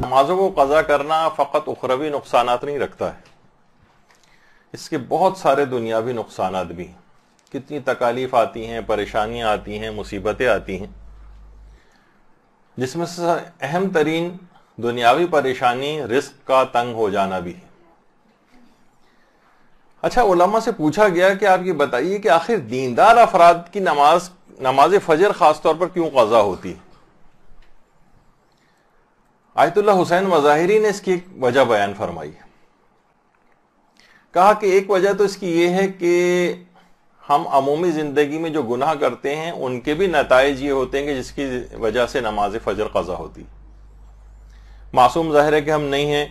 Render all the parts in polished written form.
نمازوں کو قضا کرنا فقط اخروی نقصانات نہیں رکھتا ہے، اس کے بہت سارے دنیاوی نقصانات بھی ہیں۔ کتنی تکالیف آتی ہیں، پریشانیاں آتی ہیں، مصیبتیں آتی ہیں، جس میں سے اہم ترین دنیاوی پریشانی رزق کا تنگ ہو جانا بھی ہے۔ اچھا، علماء سے پوچھا گیا کہ آپ یہ بتائیے کہ آخر دیندار افراد کی نماز فجر خاص طور پر کیوں قضا ہوتی ہے؟ آیت اللہ حسین مظاہری نے اس کی ایک وجہ بیان فرمائی ہے۔ کہا کہ ایک وجہ تو اس کی یہ ہے کہ ہم عمومی زندگی میں جو گناہ کرتے ہیں ان کے بھی نتائج یہ ہوتے ہیں کہ جس کی وجہ سے نماز فجر قضا ہوتی۔ معصوم ظاہر ہے کہ ہم نہیں ہیں،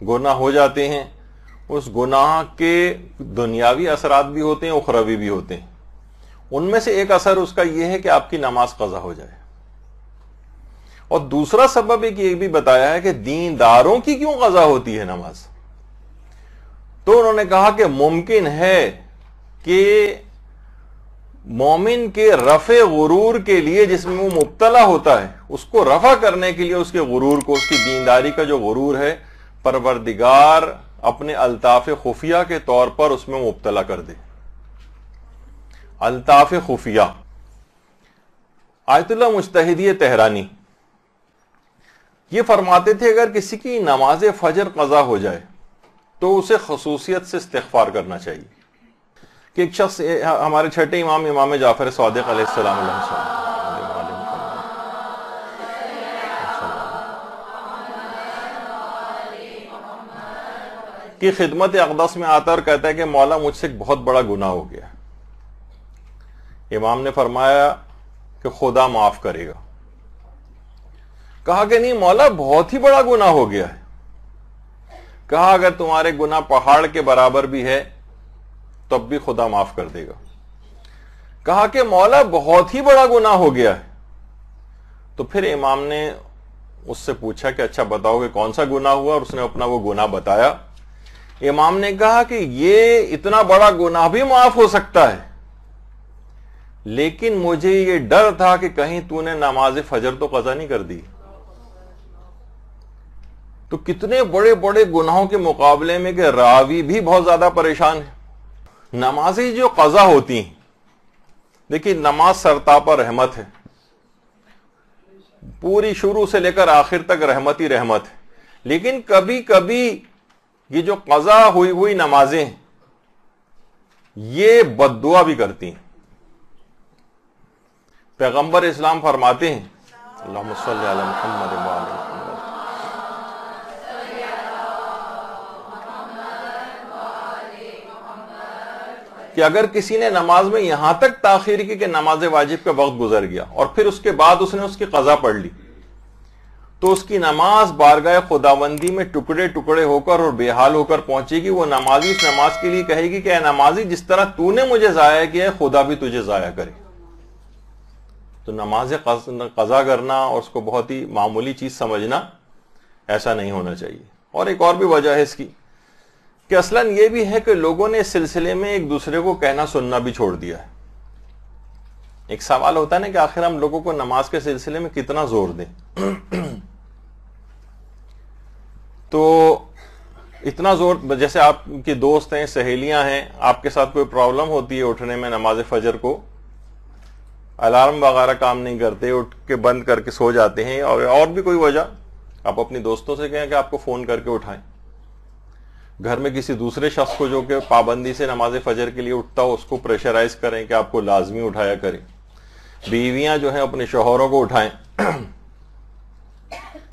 گناہ ہو جاتے ہیں، اس گناہ کے دنیاوی اثرات بھی ہوتے ہیں، اخروی بھی ہوتے ہیں۔ ان میں سے ایک اثر اس کا یہ ہے کہ آپ کی نماز قضا ہو جائے، اور دوسرا سبب ایک یہ بھی بتایا ہے کہ دینداروں کی کیوں قضا ہوتی ہے نماز۔ تو انہوں نے کہا کہ ممکن ہے کہ مومن کے رفع غرور کے لیے جس میں وہ مبتلا ہوتا ہے، اس کو رفع کرنے کے لیے اس کے غرور کو، اس کی دینداری کا جو غرور ہے، پروردگار اپنے الطاف خفیہ کے طور پر اس میں مبتلا کر دے۔ الطاف خفیہ۔ آیت اللہ مجتہدی تہرانی یہ فرماتے تھے اگر کسی کی نماز فجر قضا ہو جائے تو اسے خصوصیت سے استغفار کرنا چاہیے کہ ایک شخص، ہمارے چھٹے امام جعفر صادق علیہ السلام کی خدمت اقدس میں آتا اور کہتا ہے کہ مولا مجھ سے ایک بہت بڑا گناہ ہو گیا۔ امام نے فرمایا کہ خدا معاف کرے گا۔ کہا کہ نہیں مولا بہت ہی بڑا گناہ ہو گیا ہے۔ کہا اگر تمہارے گناہ پہاڑ کے برابر بھی ہے تب بھی خدا معاف کر دے گا۔ کہا کہ مولا بہت ہی بڑا گناہ ہو گیا ہے۔ تو پھر امام نے اس سے پوچھا کہ اچھا بتاؤ کہ کون سا گناہ ہوا، اور اس نے اپنا وہ گناہ بتایا۔ امام نے کہا کہ یہ اتنا بڑا گناہ بھی معاف ہو سکتا ہے، لیکن مجھے یہ ڈر تھا کہ کہیں تو نے نماز فجر تو قضا نہیں کر دی۔ تو کتنے بڑے بڑے گناہوں کے مقابلے میں کہ راوی بھی بہت زیادہ پریشان ہے۔ نمازیں جو قضا ہوتی ہیں، دیکھیے نماز سرتاپا رحمت ہے، پوری شروع سے لے کر آخر تک رحمت ہی رحمت ہے، لیکن کبھی کبھی یہ جو قضا ہوئی نمازیں یہ بد دعا بھی کرتی ہیں۔ پیغمبر اسلام فرماتے ہیں اللہم صلی علی محمد وعلی محمد کہ اگر کسی نے نماز میں یہاں تک تاخیر کی کہ نماز واجب کا وقت گزر گیا اور پھر اس کے بعد اس نے اس کی قضا پڑھ لی، تو اس کی نماز بارگاہ خداوندی میں ٹکڑے ٹکڑے ہو کر اور بے حال ہو کر پہنچے گی۔ وہ نمازی اس نماز کے لیے کہے گی کہ اے نمازی جس طرح تو نے مجھے ضائع کیا ہے خدا بھی تجھے ضائع کرے۔ تو نماز قضا کرنا اور اس کو بہت ہی معمولی چیز سمجھنا ایسا نہیں ہونا چاہیے۔ اور ایک اور بھی وجہ ہے اس کی کہ اصلاً یہ بھی ہے کہ لوگوں نے اس سلسلے میں ایک دوسرے کو کہنا سننا بھی چھوڑ دیا ہے۔ ایک سوال ہوتا ہے نا کہ آخر ہم لوگوں کو نماز کے سلسلے میں کتنا زور دیں۔ تو اتنا زور، جیسے آپ کی دوست ہیں، سہیلیاں ہیں، آپ کے ساتھ کوئی پرابلم ہوتی ہے اٹھنے میں نماز فجر کو، الارم وغیرہ کام نہیں کرتے، اٹھ کے بند کر کے سو جاتے ہیں، اور بھی کوئی وجہ، آپ اپنی دوستوں سے کہیں کہ آپ کو فون کر کے اٹھائیں۔ گھر میں کسی دوسرے شخص کو جو کہ پابندی سے نماز فجر کے لیے اٹھتا ہو اس کو پریشرائز کریں کہ آپ کو لازمی اٹھایا کریں۔ بیویاں جو ہیں اپنے شوہروں کو اٹھائیں۔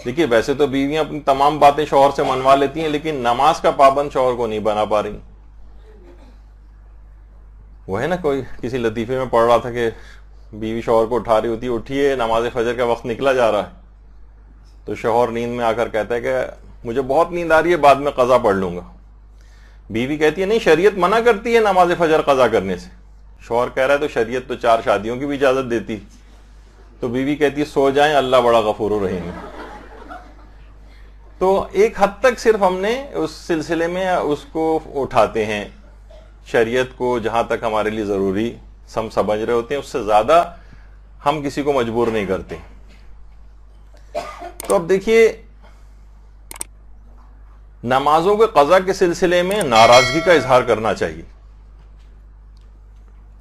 دیکھیے ویسے تو بیویاں اپنی تمام باتیں شوہر سے منوا لیتی ہیں، لیکن نماز کا پابند شوہر کو نہیں بنا پا رہی۔ وہ ہے نا، کوئی کسی لطیفے میں پڑھ رہا تھا کہ بیوی شوہر کو اٹھا رہی ہوتی ہے، اٹھیے نماز فجر کا وقت نکلا جا رہا ہے، تو شوہر نیند میں آ کر کہتا ہے کہ مجھے بہت نیند آ رہی ہے، بعد میں قضا پڑھ لوں گا۔ بیوی کہتی ہے نہیں، شریعت منع کرتی ہے نماز فجر قضا کرنے سے۔ شوہر کہہ رہا ہے تو شریعت تو 4 شادیوں کی بھی اجازت دیتی۔ تو بیوی کہتی ہے سو جائیں، اللہ بڑا غفور و رحیم ہے۔ تو ایک حد تک صرف ہم نے اس سلسلے میں اس کو اٹھاتے ہیں، شریعت کو جہاں تک ہمارے لیے ضروری ہم سمجھ رہے ہوتے ہیں، اس سے زیادہ ہم کسی کو مجبور نہیں کرتے۔ تو اب دیکھیے نمازوں کے قضا کے سلسلے میں ناراضگی کا اظہار کرنا چاہیے.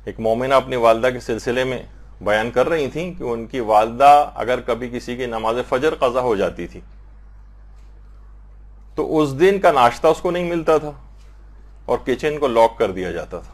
ایک مومنہ اپنی والدہ کے سلسلے میں بیان کر رہی تھیں کہ ان کی والدہ اگر کبھی کسی کی نماز فجر قضا ہو جاتی تھی تو اس دن کا ناشتہ اس کو نہیں ملتا تھا اور کچن کو لاک کر دیا جاتا تھا.